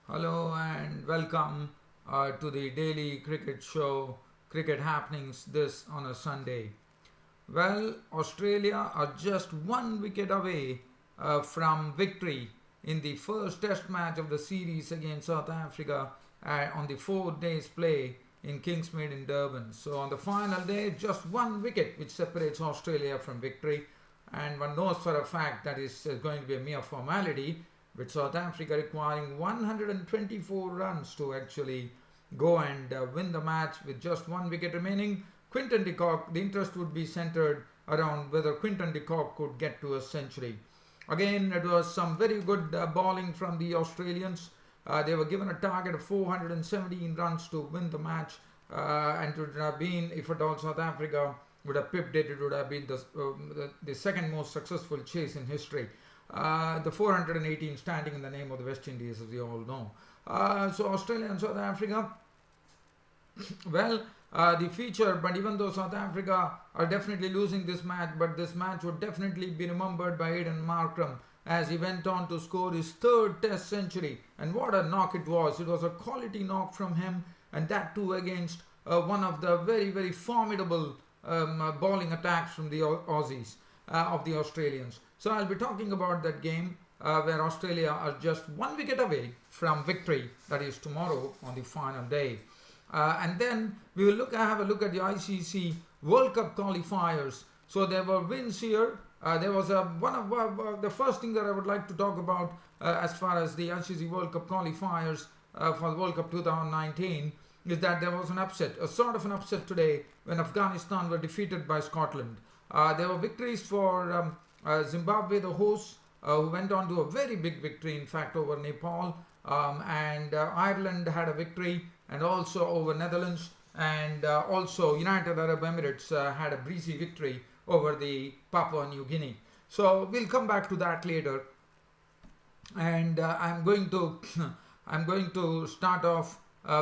Hello and welcome to the daily cricket show, Cricket Happenings, this on a Sunday. Well, Australia are just one wicket away from victory in the first test match of the series against South Africa on the 4 days play in Kingsmead in Durban. So on the final day, just one wicket which separates Australia from victory, and one knows for a fact that is going to be a mere formality, with South Africa requiring 124 runs to actually go and win the match with just one wicket remaining. Quinton de Kock, the interest would be centered around whether Quinton de Kock could get to a century. Again, it was some very good bowling from the Australians. They were given a target of 417 runs to win the match, and it would have been, if at all South Africa would have pipped it, it would have been the second most successful chase in history. The 418 standing in the name of the West Indies, as we all know. So Australia and South Africa, well, the feature, but even though South Africa are definitely losing this match, but this match would definitely be remembered by Aiden Markram as he went on to score his third test century. And what a knock it was. It was a quality knock from him, and that too against one of the very, very formidable bowling attacks from the Aussies, of the Australians. So I'll be talking about that game where Australia are just one wicket away from victory, that is tomorrow on the final day. And then we will have a look at the ICC World Cup qualifiers. So there were wins here. There was one of the first thing that I would like to talk about as far as the ICC World Cup qualifiers for the World Cup 2019 is that there was an upset, a sort of an upset today when Afghanistan were defeated by Scotland. There were victories for Zimbabwe, the hosts, who went on to a very big victory, in fact, over Nepal. And Ireland had a victory, and also over Netherlands, and also United Arab Emirates had a breezy victory over the Papua New Guinea. So we'll come back to that later. And I'm going to start off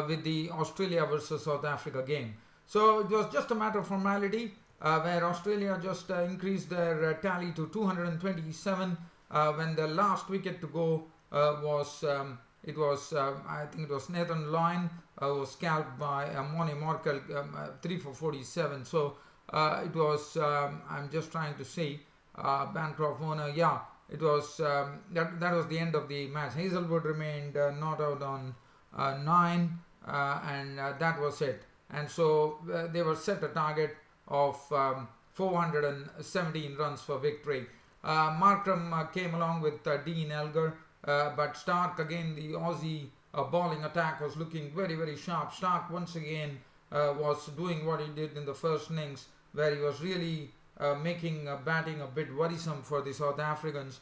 with the Australia versus South Africa game. So it was just a matter of formality, where Australia just increased their tally to 227 when the last wicket to go was I think it was Nathan Lyon was scalped by Moni Morkel, 3 for 47. So it was I'm just trying to see Bancroft Warner. Yeah, it was that was the end of the match. Hazelwood remained not out on 9, and that was it. And so they were set a target of 417 runs for victory. Markram came along with Dean Elgar, but Stark, again, the Aussie bowling attack was looking very, very sharp. Stark once again was doing what he did in the first innings, where he was really making batting a bit worrisome for the South Africans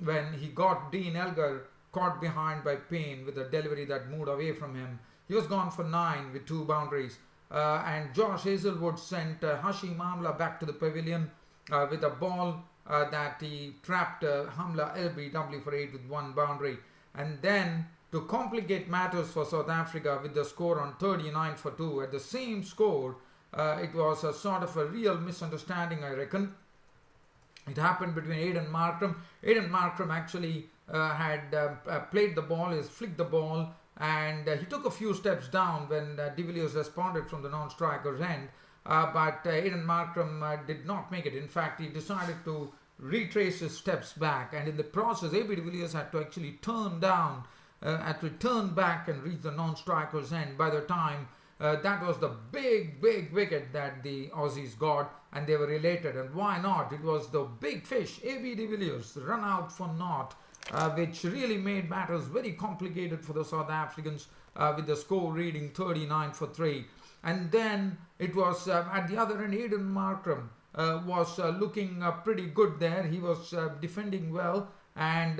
when he got Dean Elgar caught behind by Payne with a delivery that moved away from him. He was gone for 9 with 2 boundaries. And Josh Hazelwood sent Hashim Amla back to the pavilion with a ball that he trapped Hamla LBW for 8 with 1 boundary. And then to complicate matters for South Africa with the score on 39 for 2 at the same score, it was a sort of a real misunderstanding, I reckon. It happened between Aiden Markram. Aiden Markram actually had played the ball, he flicked the ball, and he took a few steps down when de Villiers responded from the non-striker's end, but Aiden Markram did not make it. In fact, he decided to retrace his steps back, and in the process AB de Villiers had to actually turn back and reach the non-striker's end. By the time that was the big wicket that the Aussies got, and they were related. And why not? It was the big fish, AB de Villiers, run out for naught, which really made matters very complicated for the South Africans, with the score reading 39 for 3. And then it was at the other end, Aiden Markram was looking pretty good there. He was defending well, and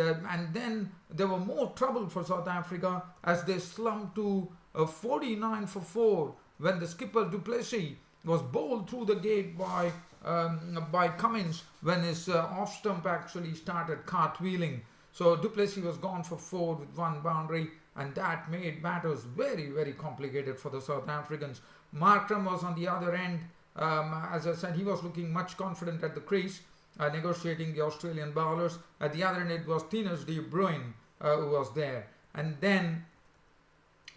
then there were more trouble for South Africa as they slumped to 49 for 4 when the skipper Du Plessis was bowled through the gate by Cummins when his off stump actually started cartwheeling. So Du Plessis was gone for 4 with 1 boundary, and that made matters very, very complicated for the South Africans. Markram was on the other end. As I said, he was looking much confident at the crease, negotiating the Australian bowlers. At the other end, it was Tinus de Bruin who was there. And then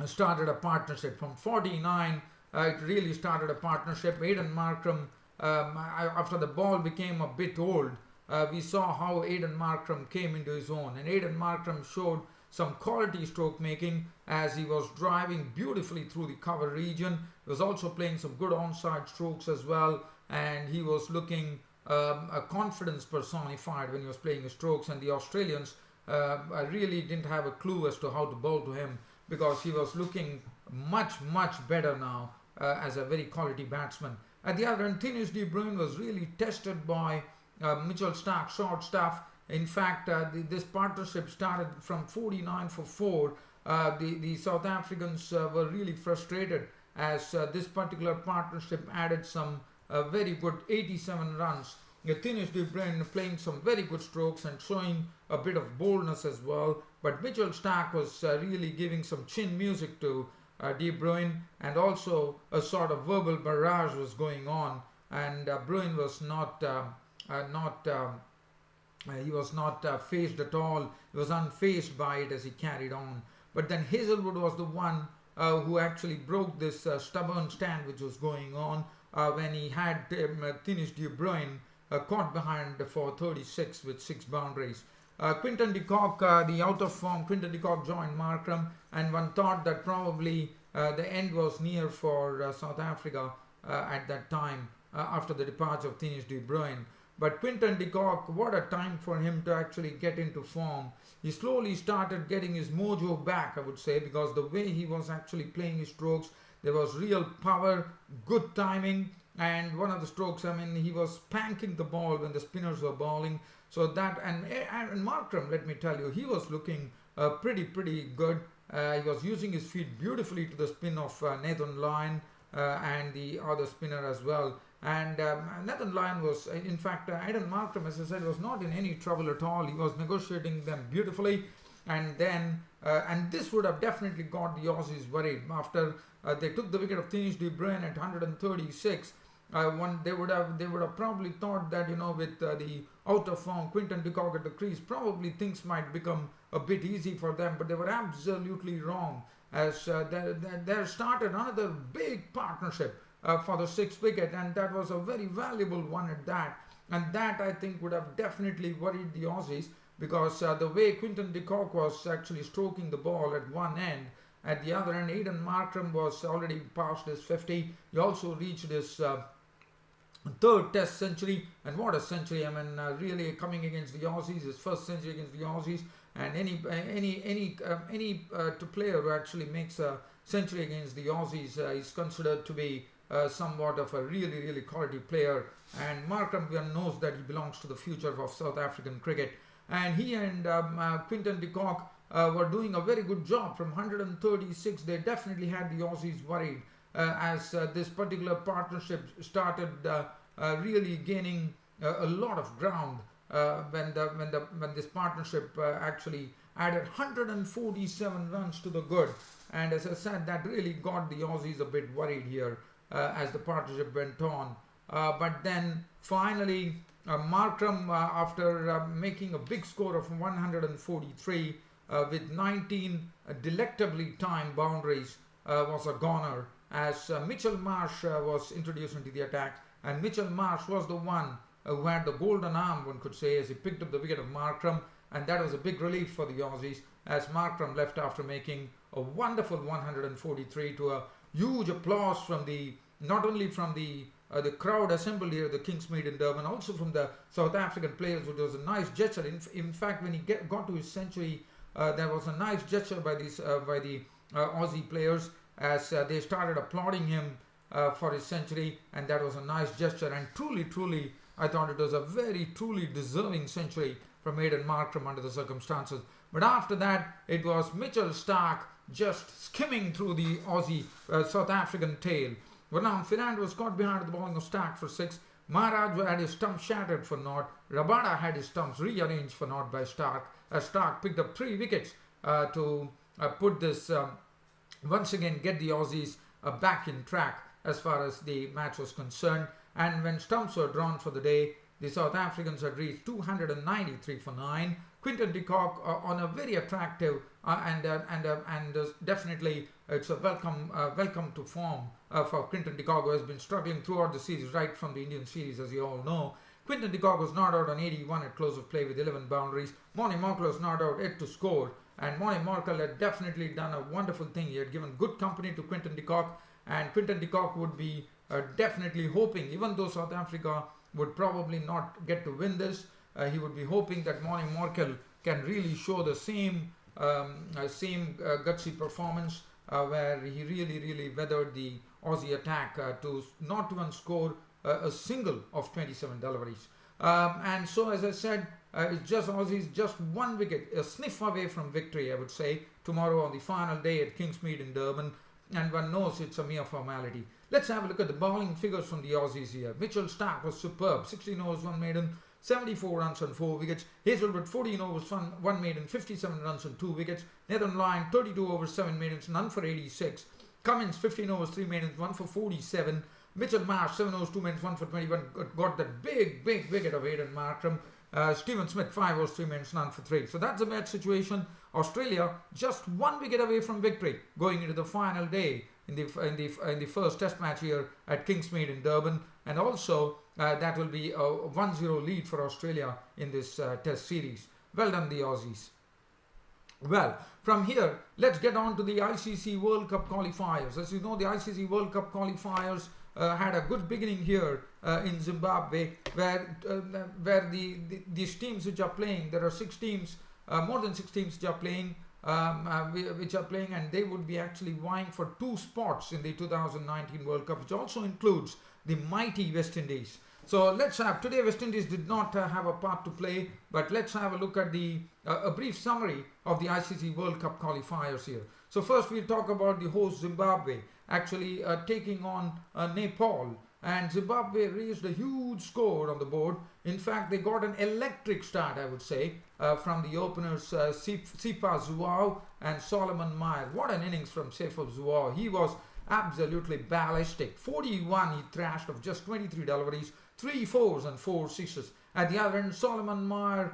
started a partnership. From 49, it really started a partnership. Aidan Markram, after the ball became a bit old, we saw how Aidan Markram came into his own. And Aidan Markram showed some quality stroke making as he was driving beautifully through the cover region. He was also playing some good onside strokes as well. And he was looking a confidence personified when he was playing his strokes. And the Australians really didn't have a clue as to how to bowl to him, because he was looking much better now as a very quality batsman. At the other end, Thinus de Bruin was really tested by Mitchell Starc's short stuff. In fact, this partnership started from 49 for 4. The South Africans were really frustrated as this particular partnership added some very good 87 runs. Thinus de Bruin playing some very good strokes and showing a bit of boldness as well. But Mitchell Starc was really giving some chin music to De Bruin, and also a sort of verbal barrage was going on, and Bruin was not phased at all. He was unfazed by it as he carried on. But then Hazelwood was the one who actually broke this stubborn stand which was going on when he had Thinus de Bruin caught behind for 36 with 6 boundaries. Quinton de Kock, the out of form Quinton de Kock, joined Markram, and one thought that probably the end was near for South Africa at that time after the departure of Thinus de Bruin. But Quinton de Kock, what a time for him to actually get into form. He slowly started getting his mojo back, I would say, because the way he was actually playing his strokes, there was real power, good timing, and one of the strokes, I mean, he was spanking the ball when the spinners were bowling. So that, and Markram, let me tell you, he was looking pretty good. He was using his feet beautifully to the spin of Nathan Lyon and the other spinner as well. And Nathan Lyon was, in fact, Aidan Markram, as I said, was not in any trouble at all. He was negotiating them beautifully. And then, and this would have definitely got the Aussies worried. After they took the wicket of Thinus de Bruin at 136, they would have probably thought that, you know, with the out of form Quinton de Kock at the crease, probably things might become a bit easy for them. But they were absolutely wrong, as there started another big partnership for the 6th wicket, and that was a very valuable one at that. And that, I think, would have definitely worried the Aussies, because the way Quinton de Kock was actually stroking the ball at one end, at the other end, Aidan Markram was already past his 50. He also reached his 3rd Test century, and what a century! I mean, really coming against the Aussies, his first century against the Aussies, and any player who actually makes a century against the Aussies is considered to be somewhat of a really quality player. And Markram knows that he belongs to the future of South African cricket, and he and Quinton de Kock were doing a very good job. From 136, they definitely had the Aussies worried as this particular partnership started really gaining a lot of ground when this partnership actually added 147 runs to the good. And as I said, that really got the Aussies a bit worried here as the partnership went on. But then finally, Markram, after making a big score of 143 with 19 delectably timed boundaries, was a goner, as Mitchell Marsh was introduced into the attack. And Mitchell Marsh was the one who had the golden arm, one could say, as he picked up the wicket of Markram. And that was a big relief for the Aussies, as Markram left after making a wonderful 143, to a huge applause from not only from the crowd assembled here at the Kingsmead in Durban, also from the South African players. It was a nice gesture. In fact, when he got to his century, there was a nice gesture by the Aussie players, as they started applauding him for his century, and that was a nice gesture. And truly, I thought it was a very truly deserving century from Aidan Markram under the circumstances. But after that, it was Mitchell Starc just skimming through the Aussie South African tail. Vernon Finland was caught behind the bowling of Starc for 6. Maharaj had his stump shattered for naught. Rabada had his stumps rearranged for naught by Starc, as Starc picked up 3 wickets to put this, once again, get the Aussies back in track as far as the match was concerned. And when stumps were drawn for the day, the South Africans had reached 293 for 9. Quinton de Kock on a very attractive and definitely it's a welcome to form for Quinton de Kock, who has been struggling throughout the series, right from the Indian series, as you all know. Quinton de Kock was not out on 81 at close of play with 11 boundaries. Moni Markel was not out yet to score, and Moni Markel had definitely done a wonderful thing. He had given good company to Quinton de Kock, and Quinton de Kock would be definitely hoping, even though South Africa would probably not get to win this, he would be hoping that Moni Markel can really show the same gutsy performance where he really weathered the Aussie attack to not even score a single of 27 deliveries. And so, as I said, it's just Aussies just one wicket, a sniff away from victory, I would say, tomorrow on the final day at Kingsmead in Durban. And one knows it's a mere formality. Let's have a look at the bowling figures from the Aussies here. Mitchell Starc was superb, 16 overs, 1 maiden, 74 runs on 4 wickets. Hazelwood, 14 overs, 1 maiden, 57 runs on 2 wickets. Nathan Lyon, 32 overs, 7 maidens, none for 86. Cummins, 15 overs, 3 maidens, 1 for 47. Mitchell Marsh, 7 overs, 2 maidens, 1 for 21. Got that big wicket of Aidan Markram. Stephen Smith, 5 overs, 3 maidens, none for 3. So that's a bad situation. Australia just 1 wicket away from victory going into the final day in the first test match here at Kingsmead in Durban, and also that will be a 1-0 lead for Australia in this test series. Well done, the Aussies. Well, from here, let's get on to the ICC World Cup qualifiers. As you know, the ICC World Cup qualifiers had a good beginning here in Zimbabwe, where these teams which are playing, there are 6 teams, more than 6 teams which are playing, and they would be actually vying for 2 spots in the 2019 World Cup, which also includes the mighty West Indies. So let's have, today West Indies did not have a part to play, but let's have a look at a brief summary of the ICC World Cup qualifiers here. So first we'll talk about the host Zimbabwe actually taking on Nepal, and Zimbabwe raised a huge score on the board. In fact, they got an electric start, I would say, from the openers Sipa Zhuao and Solomon Meyer. What an innings from Sipa Zhuao. He was absolutely ballistic. 41 he thrashed of just 23 deliveries, 3 fours and 4 sixes. At the other end, Solomon Meyer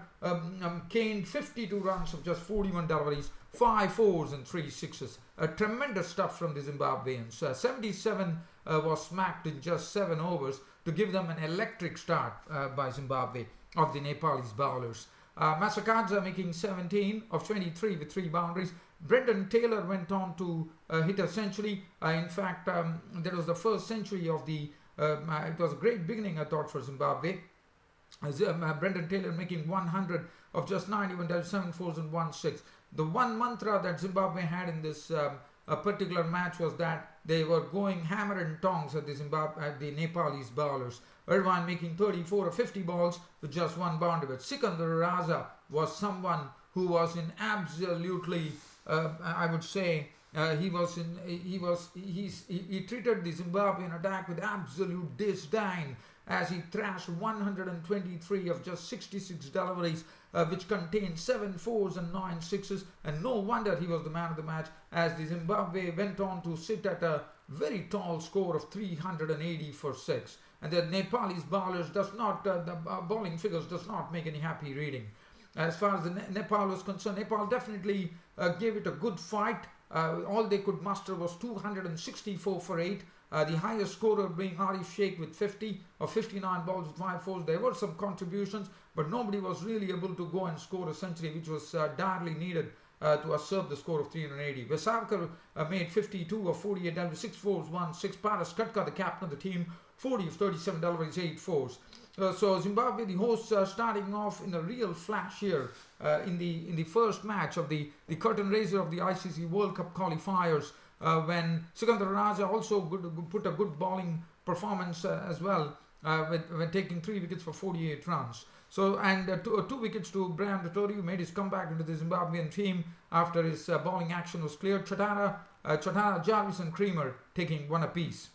caned 52 runs of just 41 deliveries, 5 fours and 3 sixes. Tremendous stuff from the Zimbabweans. 77 was smacked in just 7 overs to give them an electric start by Zimbabwe of the Nepalese bowlers. Masakadza making 17 of 23 with 3 boundaries. Brendan Taylor went on to hit a century. In fact, that was the first century of the it was a great beginning, I thought, for Zimbabwe. Brendan Taylor making 100 of just 91, 7 fours and 1 6. The one mantra that Zimbabwe had in this particular match was that they were going hammer and tongs at the Nepalese bowlers. Irvine making 34 of 50 balls with just 1 boundary. But Sikandar Raza was someone who was in absolutely, I would say, he treated the Zimbabwean attack with absolute disdain as he thrashed 123 of just 66 deliveries, which contained 7 fours and 9 sixes, and no wonder he was the man of the match, as the Zimbabwe went on to sit at a very tall score of 380 for 6. And the Nepalese bowlers the bowling figures does not make any happy reading. As far as the Nepal was concerned, Nepal definitely gave it a good fight. All they could muster was 264 for 8. The highest scorer being Arif Sheikh with 50 or 59 balls with 5 fours. There were some contributions, but nobody was really able to go and score a century, which was direly needed to usurp the score of 380. Vesarkar made 52 of 48 deliveries, 6 fours, 1 6. Paras Katka, the captain of the team, 40 of 37 deliveries, 8 fours. So Zimbabwe, the hosts, starting off in a real flash here in the first match of the curtain raiser of the ICC World Cup qualifiers, when Sikandar Raja also put a good bowling performance as well, when taking 3 wickets for 48 runs. So, and 2 wickets to Brian Vittori, who made his comeback into the Zimbabwean team after his bowling action was cleared. Chatara, Jarvis and Creamer taking 1 apiece.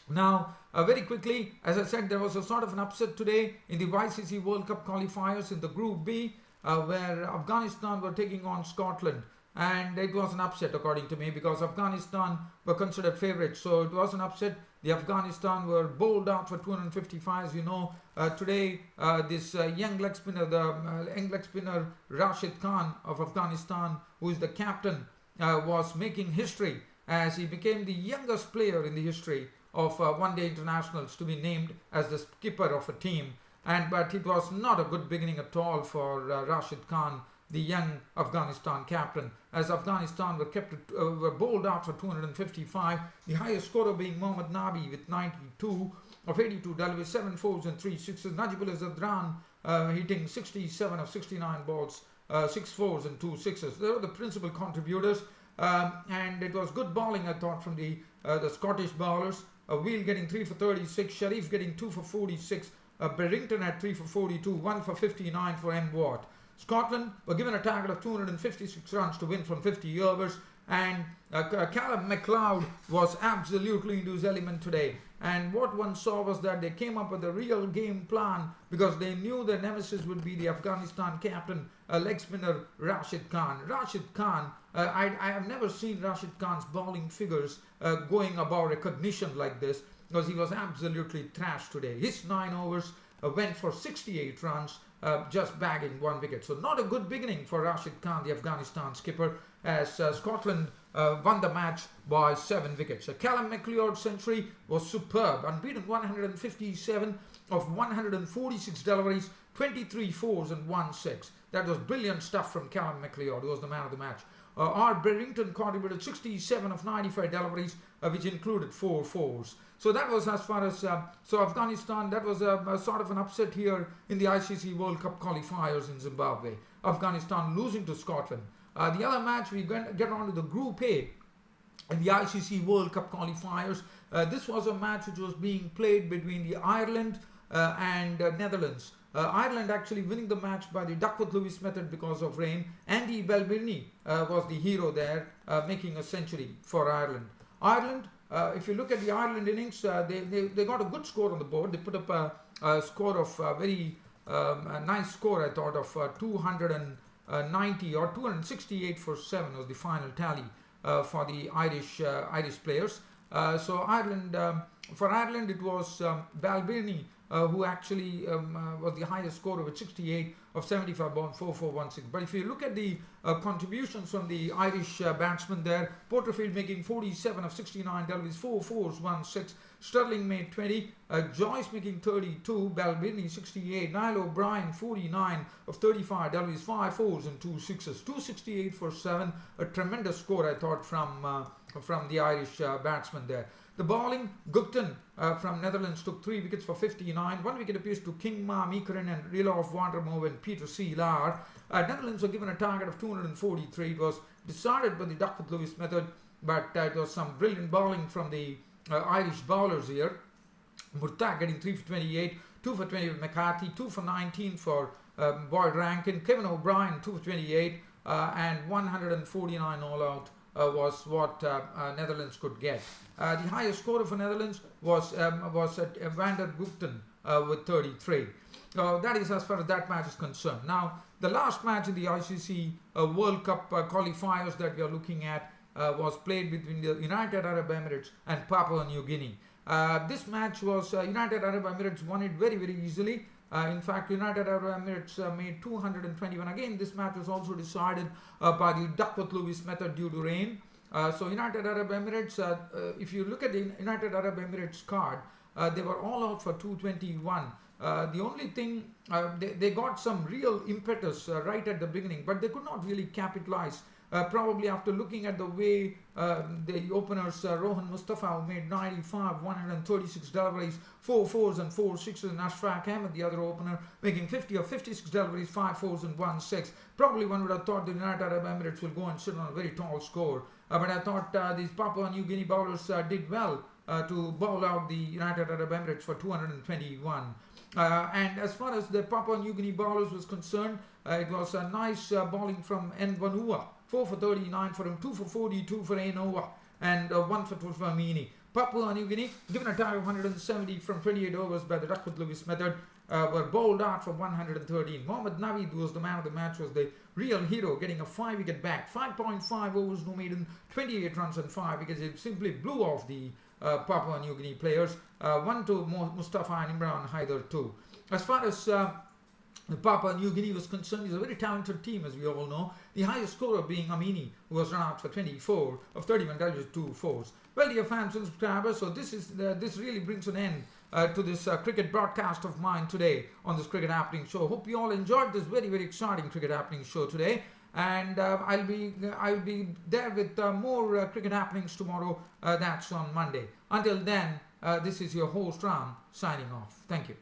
Now, very quickly, as I said, there was a sort of an upset today in the ICC World Cup qualifiers in the Group B, where Afghanistan were taking on Scotland. and it was an upset according to me because Afghanistan were considered favourites. So it was an upset. The Afghanistan were bowled out for 255. As you know, today this young leg spinner, Rashid Khan of Afghanistan, who is the captain, was making history as he became the youngest player in the history of one-day internationals to be named as the skipper of a team. But it was not a good beginning at all for Rashid Khan, the young Afghanistan captain, as Afghanistan were bowled out for 255, the highest scorer being Mohammad Nabi with 92 of 82 deliveries, 7 fours and 3 sixes. Najibullah Zadran hitting 67 of 69 balls, 6 fours and 2 sixes. They were the principal contributors, and it was good bowling, I thought, from the Scottish bowlers. Wheel getting 3 for 36, Sharif getting 2 for 46, Berrington had 3 for 42, 1 for 59 for M. Watt. Scotland were given a target of 256 runs to win from 50 overs, and Callum MacLeod was absolutely into his element today. And what one saw was that they came up with a real game plan because they knew their nemesis would be the Afghanistan captain, leg spinner Rashid Khan. Rashid Khan, I have never seen Rashid Khan's bowling figures going above recognition like this, because he was absolutely thrashed today. His 9 overs went for 68 runs, just bagging 1 wicket. So not a good beginning for Rashid Khan, the Afghanistan skipper, as Scotland won the match by 7 wickets. Callum MacLeod's century was superb, unbeaten 157 of 146 deliveries, 23 fours and 1 6. That was brilliant stuff from Callum MacLeod, who was the man of the match. R. Berrington contributed 67 of 95 deliveries, which included 4 fours. So that was as far as Afghanistan. That was a sort of an upset here in the ICC World Cup qualifiers in Zimbabwe. Afghanistan losing to Scotland. The other match, we get on to the Group A in the ICC World Cup qualifiers. This was a match which was being played between the Ireland and Netherlands. Ireland actually winning the match by the Duckworth-Lewis method because of rain. Andy Balbirnie was the hero there, making a century for Ireland. Ireland, if you look at the Ireland innings, they got a good score on the board. They put up a score of a nice score, I thought, of 290 or 268 for 7 was the final tally for the Irish players. So Ireland, for Ireland, it was Balbirnie who actually was the highest scorer with 68 of 75 balls, 4-4-1-6. But if you look at the contributions from the Irish batsmen there, Porterfield making 47 of 69 deliveries, 4 fours, 1 6. Sterling made 20, Joyce making 32, Balbirnie 68, Niall O'Brien 49 of 35 deliveries, 5 fours and 2 sixes, 268 for 7. A tremendous score, I thought, from the Irish batsmen there. The bowling, Gupton from Netherlands took 3 wickets for 59. 1 wicket appears to Kingma Meekeren and Rilof Wandermove and Peter C. Lahr. Netherlands were given a target of 243. It was decided by the Duckworth-Lewis method, but it was some brilliant bowling from the Irish bowlers here. Murtagh getting 3 for 28, 2 for 20 with McCarthy, 2 for 19 for Boyd Rankin, Kevin O'Brien 2 for 28, and 149 all out was what Netherlands could get. The highest scorer for Netherlands was Van der Gupten with 33. So that is as far as that match is concerned. Now, the last match in the ICC World Cup qualifiers that we are looking at was played between the United Arab Emirates and Papua New Guinea. This match was United Arab Emirates won it very, very easily. In fact, United Arab Emirates made 221. Again, this match was also decided by the Duckworth-Lewis method due to rain. So United Arab Emirates, if you look at the United Arab Emirates card, they were all out for 221. The only thing, they got some real impetus right at the beginning, but they could not really capitalize. Probably after looking at the way the openers, Rohan Mustafa, who made 95, 136 deliveries, 4 fours and 4 sixes, and Ashfaq Ahmed, the other opener, making 50 of 56 deliveries, 5 fours and 1 6. Probably one would have thought the United Arab Emirates will go and sit on a very tall score. But I thought these Papua New Guinea bowlers did well to bowl out the United Arab Emirates for 221. And as far as the Papua New Guinea bowlers was concerned, it was a nice bowling from Nvanua. 4 for 39 for him, 2 for 42 for Ainoa, and 1 for 12 for Meany. Papua New Guinea given a target of 170 from 28 overs by the Duckworth-Lewis method, were bowled out for 113. Mohammad Naveed was the man of the match, was the real hero, getting a 5-wicket back. 5.5 overs, no maiden, 28 runs and 5 wickets. It simply blew off the Papua New Guinea players. One to Mustafa and Imran Haider too. As far as Papua New Guinea was concerned, is a very talented team, as we all know. The highest scorer being Amini, who was run out for 24 of 31 touches, 2 fours. Well, dear fans and subscribers, so this really brings an end to this cricket broadcast of mine today on this Cricket Happening Show. Hope you all enjoyed this very, very exciting Cricket Happening Show today. And I'll be there with more cricket happenings tomorrow. That's on Monday. Until then, this is your host Ram signing off. Thank you.